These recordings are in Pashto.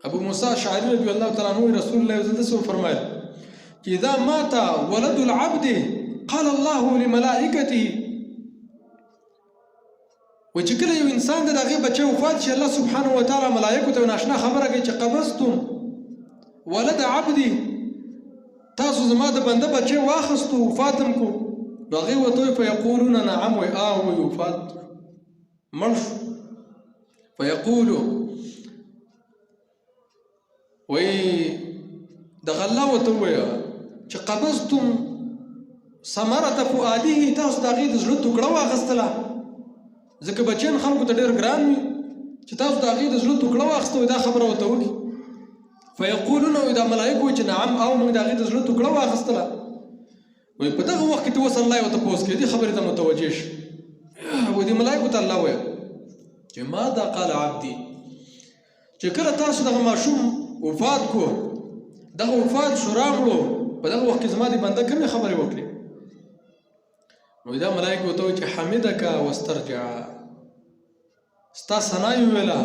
ابو موسی اشعری رضی الله تعالی عنہ رسول الله صلی الله علیه وسلم فرمایل چې اذا مات ولد العبد قال الله لملائکته، و چې کله یو انسان د هغې بچی وفات شي الله سبحانه وتعالی ملایکو ته ناشنا خبره کوي چې قبضتم ولد عبدي، تاسو زما د بنده بچی واخستو وفاتم کو. نو هغې ورته وایي فیقولون نعم، وایي وایي وفات مړ شو. فیقولو وایي دغه الله ورته ووایه چې قبضتم ثمرة فؤاده، تاسو د هغې د زړه ټوکړه واخیستله، ځکه بچیان خلکو ته ډېر ګران وي چې تاسو د هغې د زړه ټوکړه واخیسته وایي دا خبره ورته وکړي. فیقولون وایي دا ملایکو وایي چې نعم موږ د هغې د زړه ټوکړه واخیستله. وایي په دغه وخت کې ته اوس الله یې ورته پوس کړي دې خبرې ته متوجه شي. وایي دې ملایکو ته الله وایي چې ماذا قال عبدي، چې کله تاسو دغه ماشوم وفات کو، دغه وفات شو راغلو، په دغه وخت کې زما دې بنده کومې خبرې وکړې؟ نو دا ملایکو ته وایي چې حمدک واسترجع، ستا ثنا یې وویله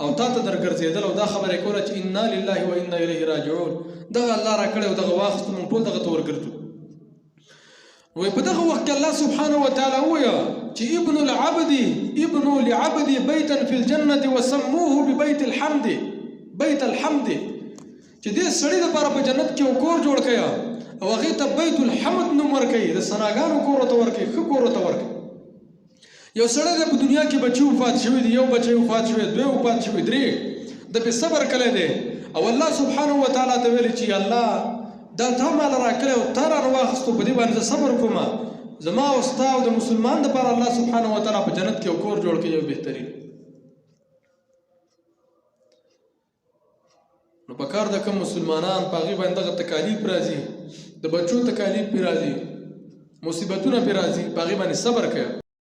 او تا ته درګرځېدل او دا خبره یې کوله چې انا لله و انا الیه راجعون، دغه الله را کړی او دغه واخیستو موږ ټول دغه ته ورګرځو. وایي په دغه وخت کې الله سبحانه وتعالی وویه چې ابن العبد ابن لعبد بیتا فی الجنة وسموه ببیت الحمد، بیت الحمد، چې دې سړي دپاره په جنت کې یو کور جوړ کړی او هغې ته بیت الحمد نوم ورکوي، د ثناګانو کور ورته ورکوي، ښه کور ورته ورکوي. یو سړی دی په دنیا کې بچي وفات شوي دي، یو بچی وفات شوی، دوی وفات شوي، درې، د پې صبر کلی دی او الله سبحانه وتعالی ته ویلي چې الله دا تا مال راکړی او تا رانه واخیستو، په دې باندې زه صبر کومه، زما او ستا او د مسلمان دپاره الله سبحانه وتعالی په جنت کې یو کور جوړ کړي، یو بهترین. نو پکار ده کوم مسلمانان په هغې باندې دغه تکالیف راځي، د بچو تکالیف پې راځي، مصیبتونه پې راځي، په هغې باندې صبر کوي.